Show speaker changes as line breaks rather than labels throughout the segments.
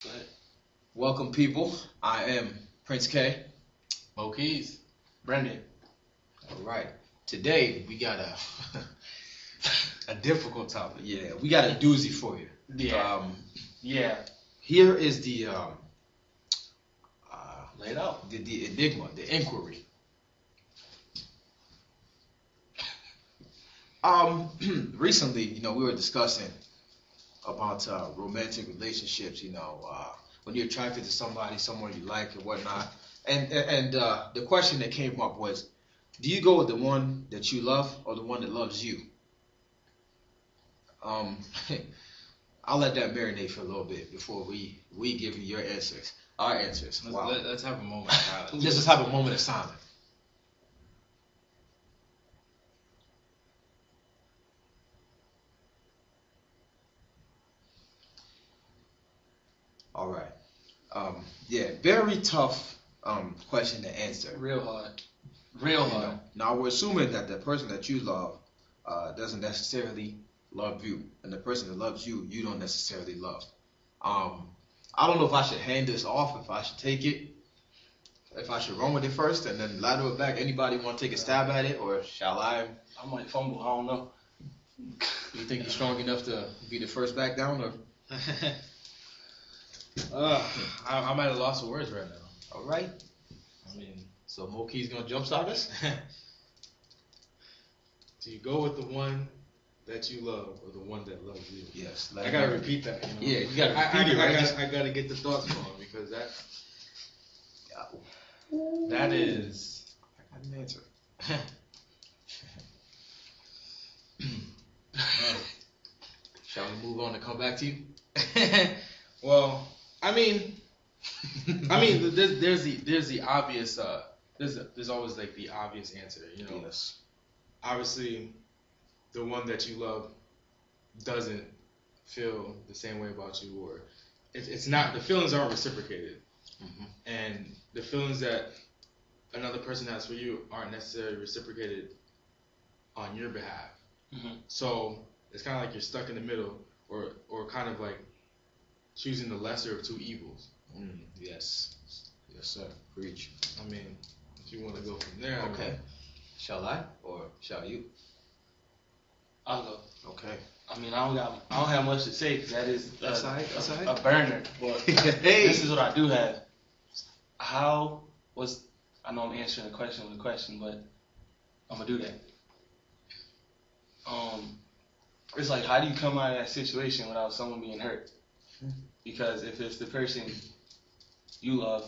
Go ahead.
Welcome, people. I am Prince K.
MOCBOYS. Brendan.
All right. Today we got a
A difficult topic.
we got a doozy for you.
Yeah. Yeah.
Here is the
Lay it out.
the enigma, the inquiry. Recently, we were discussing about romantic relationships. When you're attracted to somebody, someone you like, and whatnot. And the question that came up was, do you go with the one that you love or the one that loves you? I'll let that marinate for a little bit before we give you your answers, our answers.
Let's have a moment of silence.
Let's just have a moment of silence. All right. Very tough question to answer.
Real hard. Real hard.
Now we're assuming that the person that you love doesn't necessarily love you, and the person that loves you, you don't necessarily love. I don't know if I should hand this off, if I should take it, if I should run with it first and then ladder it back. Anybody want to take a stab at it, or shall I?
I might fumble. I don't know.
You think you're strong enough to be the first back down, or?
I'm at a loss of words right now.
All right.
I mean,
So Moki's gonna jumpstart us.
Do you go with the one that you love or the one that loves you?
Yes.
I gotta repeat that.
Yeah, you gotta repeat it, right?
I gotta get the thoughts going because
that is.
I got an answer. Shall we move on and come back to you?
Well, I mean, there's the obvious. There's always like the obvious answer.
Yes.
obviously the one that you love doesn't feel the same way about you, or it's not, the feelings aren't reciprocated.
Mm-hmm.
And the feelings that another person has for you aren't necessarily reciprocated on your behalf.
Mm-hmm.
So it's kind of like you're stuck in the middle, or kind of like choosing the lesser of two evils.
Yes. Yes, sir. Preach.
I mean, if you want to go from there.
Okay. Shall I or shall you?
I'll go.
Okay.
I mean, I don't have much to say because that is
That's all right. That's all right.
a burner. But
Hey.
this is what I do have. I know I'm answering a question with a question, but I'm gonna do that. It's like, how do you come out of that situation without someone being hurt? Because if it's the person you love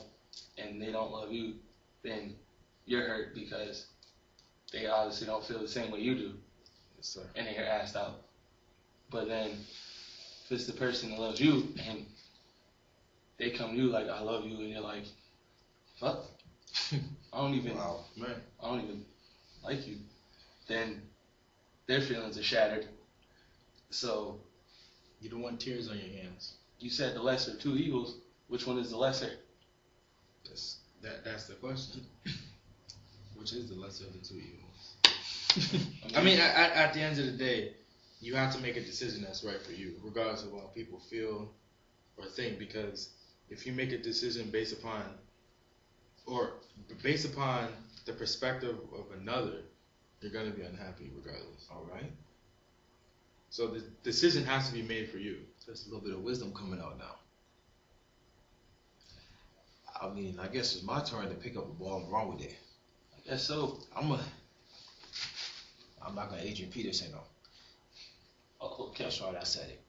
and they don't love you, then you're hurt because they obviously don't feel the same way you do.
Yes, sir.
And they're asked out. But then if it's the person that loves you and they come to you like, I love you, and you're like, fuck, I don't even like you, then their feelings are shattered. So
You don't want tears on your hands.
you said the lesser of two evils. Which one is the lesser?
That's the question. Which is the lesser of the two evils? I mean, at the end of the day, you have to make a decision that's right for you, regardless of what people feel or think. Because if you make a decision based upon the perspective of another, you're gonna be unhappy regardless.
All right.
So the decision has to be made for you.
There's a little bit of wisdom coming out now. I mean, I guess it's my turn to pick up the ball and run with it.
I guess so.
I'm not gonna Adrian Peterson though.
Oh, okay.
That's right, I said it.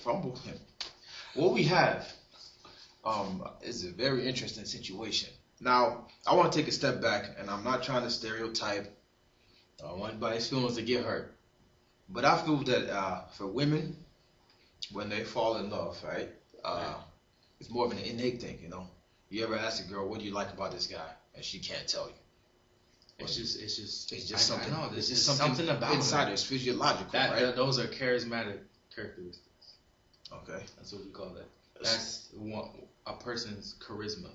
Fumble. What we have is a very interesting situation. Now, I want to take a step back, and I'm not trying to stereotype. I don't want anybody's feelings to get hurt. But I feel that for women, when they fall in love, right, it's more of an innate thing, You ever ask a girl, what do you like about this guy? And she can't tell you.
It's just
something.
I know,
It's just
something about
inside
it.
It's physiological, right?
Those are charismatic characteristics.
Okay.
That's what we call that. That's a person's charisma.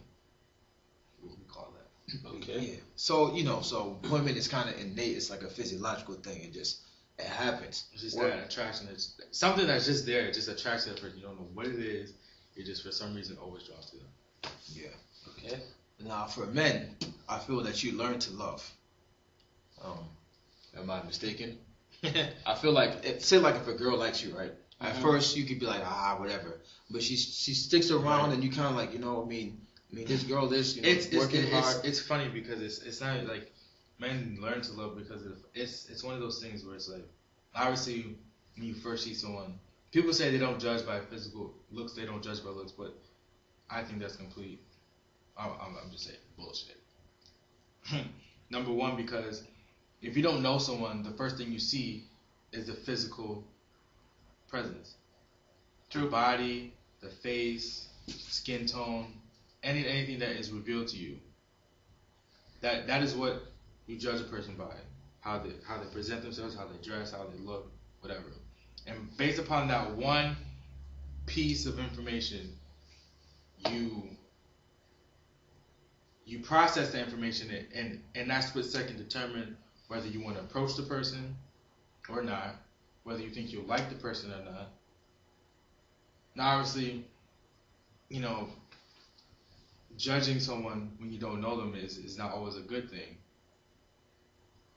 What we call that.
Okay.
Yeah. So so women is kind of innate. It's like a physiological thing. It just It happens.
It's just that attraction. It's something that's just there. It just attracts that person. You don't know what it is. You're just for some reason always drawn to them.
Yeah.
Okay.
Now, for men, I feel that you learn to love. Am I mistaken? I feel like, say like if a girl likes you, right? At first, you could be like, whatever. But she sticks around, and you kind of like, I mean, this girl is, working hard.
It's funny because it's not like men learn to love because it's one of those things where it's like, obviously, when you first see someone, people say they don't judge by physical looks, they don't judge by looks, but I think that's complete. I'm just saying bullshit. Number one, because if you don't know someone, the first thing you see is the physical presence. True. The body, the face, skin tone, anything that is revealed to you. That is what you judge a person by. How they present themselves, how they dress, how they look, whatever. And based upon that one piece of information, you process the information and in that split second determine whether you want to approach the person or not, whether you think you'll like the person or not. Now, obviously, judging someone when you don't know them is not always a good thing.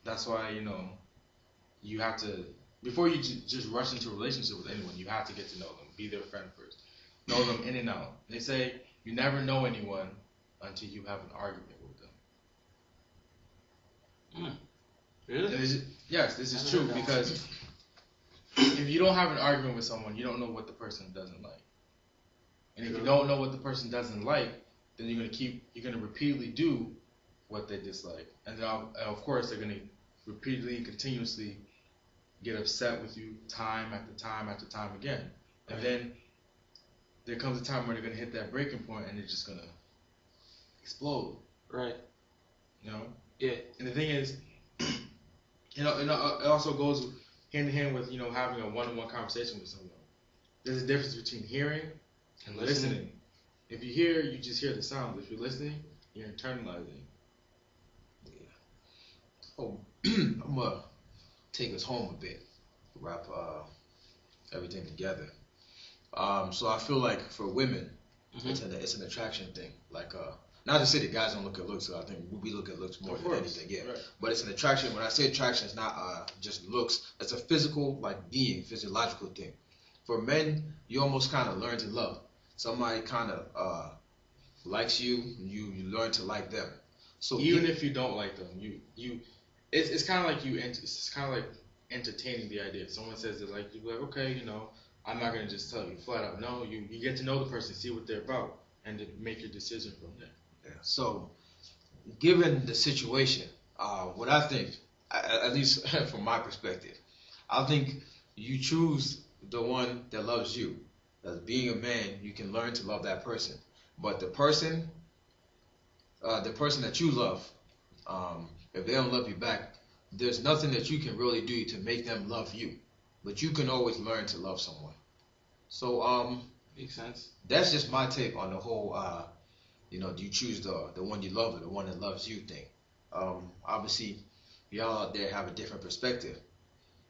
That's why, you have to, before you just rush into a relationship with anyone, you have to get to know them, be their friend first, know them in and out. They say you never know anyone until you have an argument with them.
Really?
Yes, this is true, because if you don't have an argument with someone, you don't know what the person doesn't like. And if you don't know what the person doesn't like, then you're gonna repeatedly do what they dislike, and then of course they're gonna repeatedly and continuously get upset with you time after time after time again, and then there comes a time where they're gonna hit that breaking point and they're just gonna explode.
Right.
Yeah. And the thing is, it also goes hand in hand with having a one-on-one conversation with someone. There's a difference between hearing and listening. If you hear, you just hear the sounds. If you're listening, you're internalizing.
Yeah. Oh, I'm gonna take us home a bit, wrap everything together. So I feel like for women, it's an attraction thing. Like, not to say that guys don't look at looks, so I think we look at looks more than anything. Yeah. Right. But it's an attraction. When I say attraction, it's not just looks. It's a physical, like physiological thing. For men, you almost kind of learn to love. Somebody kind of likes you, you learn to like them. So
even if you don't like them, it's kind of like it's kind of like entertaining the idea. If someone says they like you, like, okay, I'm not gonna just tell you flat out. No, you get to know the person, see what they're about, and then make your decision from there.
Yeah. So, given the situation, what I think, at least from my perspective, I think you choose the one that loves you. As being a man, you can learn to love that person. But the person that you love, if they don't love you back, there's nothing that you can really do to make them love you. But you can always learn to love someone. So,
makes sense.
That's just my take on the whole, do you choose the one you love or the one that loves you thing. Obviously, y'all out there have a different perspective.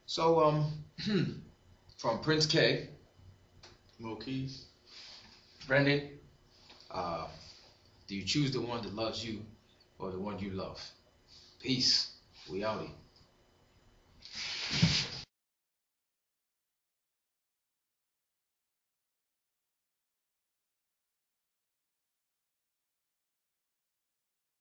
So, from Prince K,
MOCBOYS,
Brendan,
do you choose the one that loves you or the one you love? Peace. We outie.